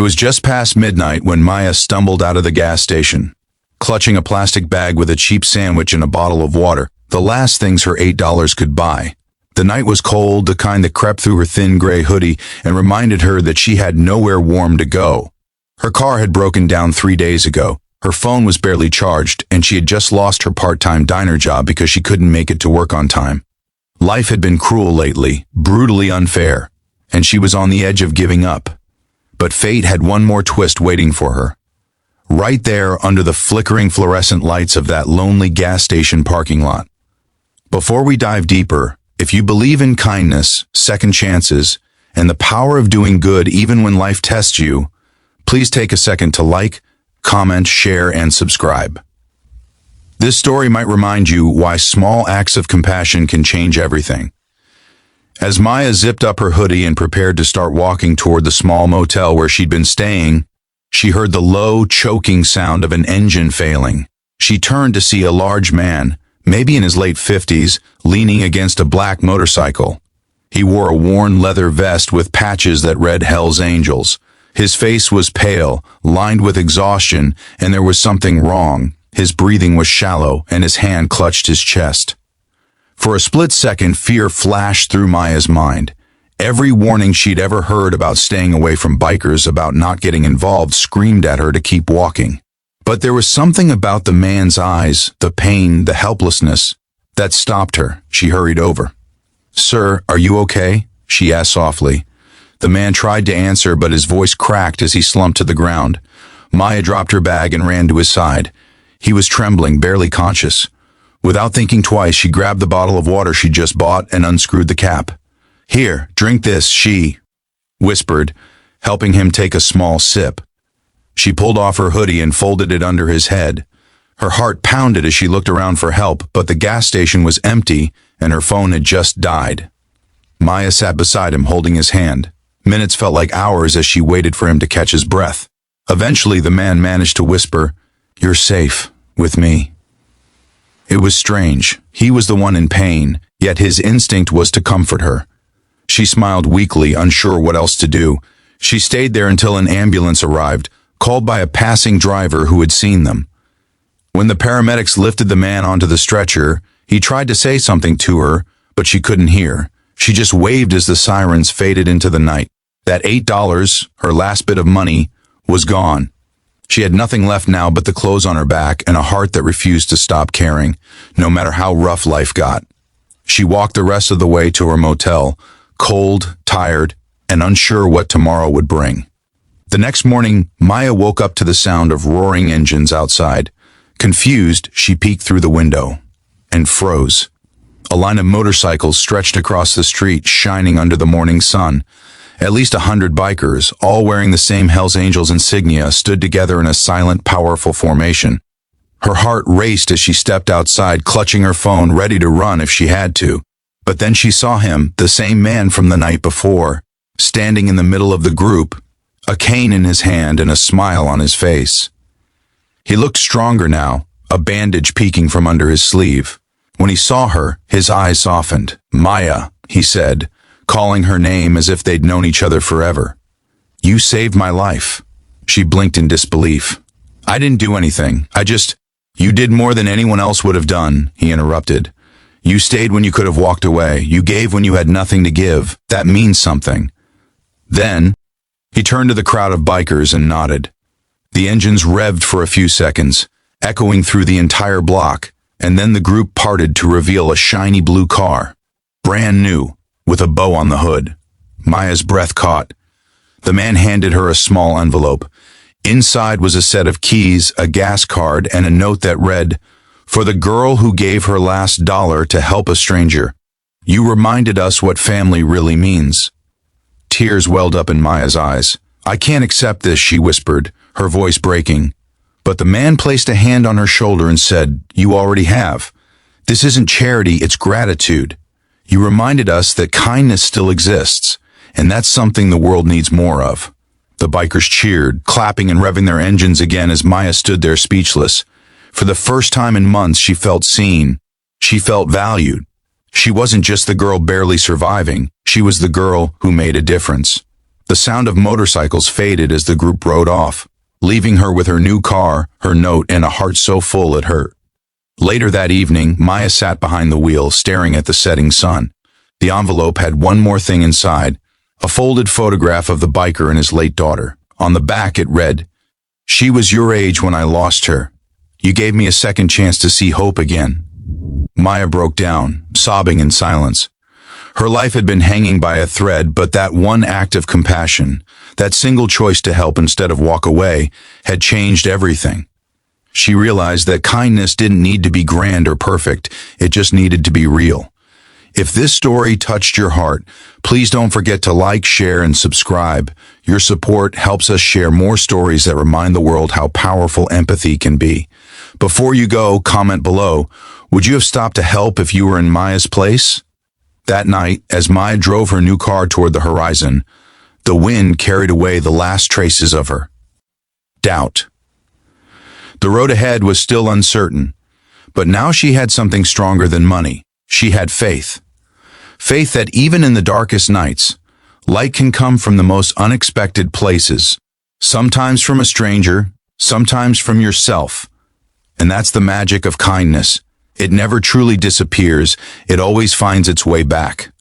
It was just past midnight when Maya stumbled out of the gas station, clutching a plastic bag with a cheap sandwich and a bottle of water, the last things her $8 could buy. The night was cold, the kind that crept through her thin gray hoodie and reminded her that she had nowhere warm to go. Her car had broken down 3 days ago. Her phone was barely charged, and she had just lost her part-time diner job because she couldn't make it to work on time. Life had been cruel lately, brutally unfair, and she was on the edge of giving up. But fate had one more twist waiting for her. Right there under the flickering fluorescent lights of that lonely gas station parking lot. Before we dive deeper, if you believe in kindness, second chances, and the power of doing good even when life tests you, please take a second to like, comment, share, and subscribe. This story might remind you why small acts of compassion can change everything. As Maya zipped up her hoodie and prepared to start walking toward the small motel where she'd been staying, she heard the low, choking sound of an engine failing. She turned to see a large man, maybe in his late 50s, leaning against a black motorcycle. He wore a worn leather vest with patches that read Hell's Angels. His face was pale, lined with exhaustion, and there was something wrong. His breathing was shallow, and his hand clutched his chest. For a split second, fear flashed through Maya's mind. Every warning she'd ever heard about staying away from bikers, about not getting involved, screamed at her to keep walking. But there was something about the man's eyes, the pain, the helplessness, that stopped her. She hurried over. "Sir, are you okay?" she asked softly. The man tried to answer, but his voice cracked as he slumped to the ground. Maya dropped her bag and ran to his side. He was trembling, barely conscious. Without thinking twice, she grabbed the bottle of water she'd just bought and unscrewed the cap. "Here, drink this," she whispered, helping him take a small sip. She pulled off her hoodie and folded it under his head. Her heart pounded as she looked around for help, but the gas station was empty and her phone had just died. Maya sat beside him, holding his hand. Minutes felt like hours as she waited for him to catch his breath. Eventually, the man managed to whisper, "You're safe with me." It was strange. He was the one in pain, yet his instinct was to comfort her. She smiled weakly, unsure what else to do. She stayed there until an ambulance arrived, called by a passing driver who had seen them. When the paramedics lifted the man onto the stretcher, he tried to say something to her, but she couldn't hear. She just waved as the sirens faded into the night. That $8, her last bit of money, was gone. She had nothing left now but the clothes on her back and a heart that refused to stop caring, no matter how rough life got. She walked the rest of the way to her motel, cold, tired, and unsure what tomorrow would bring. The next morning, Maya woke up to the sound of roaring engines outside. Confused, she peeked through the window and froze. A line of motorcycles stretched across the street, shining under the morning sun. At least 100 bikers, all wearing the same Hell's Angels insignia, stood together in a silent, powerful formation. Her heart raced as she stepped outside, clutching her phone, ready to run if she had to. But then she saw him, the same man from the night before, standing in the middle of the group, a cane in his hand and a smile on his face. He looked stronger now, a bandage peeking from under his sleeve. When he saw her, his eyes softened. "Maya," he said, calling her name as if they'd known each other forever. "You saved my life." She blinked in disbelief. "I didn't do anything. You did more than anyone else would have done," he interrupted. "You stayed when you could have walked away. You gave when you had nothing to give. That means something." Then, he turned to the crowd of bikers and nodded. The engines revved for a few seconds, echoing through the entire block, and then the group parted to reveal a shiny blue car, brand new, with a bow on the hood. Maya's breath caught. The man handed her a small envelope. Inside was a set of keys, a gas card, and a note that read, "For the girl who gave her last dollar to help a stranger. You reminded us what family really means." Tears welled up in Maya's eyes. "I can't accept this," she whispered, her voice breaking. But the man placed a hand on her shoulder and said, "You already have. This isn't charity, it's gratitude. You reminded us that kindness still exists, and that's something the world needs more of." The bikers cheered, clapping and revving their engines again as Maya stood there speechless. For the first time in months, she felt seen. She felt valued. She wasn't just the girl barely surviving. She was the girl who made a difference. The sound of motorcycles faded as the group rode off, leaving her with her new car, her note, and a heart so full it hurt. Later that evening, Maya sat behind the wheel, staring at the setting sun. The envelope had one more thing inside, a folded photograph of the biker and his late daughter. On the back it read, "She was your age when I lost her. You gave me a second chance to see hope again." Maya broke down, sobbing in silence. Her life had been hanging by a thread, but that one act of compassion, that single choice to help instead of walk away, had changed everything. She realized that kindness didn't need to be grand or perfect, it just needed to be real. If this story touched your heart, please don't forget to like, share, and subscribe. Your support helps us share more stories that remind the world how powerful empathy can be. Before you go, comment below, would you have stopped to help if you were in Maya's place? That night, as Maya drove her new car toward the horizon, the wind carried away the last traces of her doubt. The road ahead was still uncertain, but now she had something stronger than money. She had faith. Faith that even in the darkest nights, light can come from the most unexpected places, sometimes from a stranger, sometimes from yourself. And that's the magic of kindness. It never truly disappears, it always finds its way back.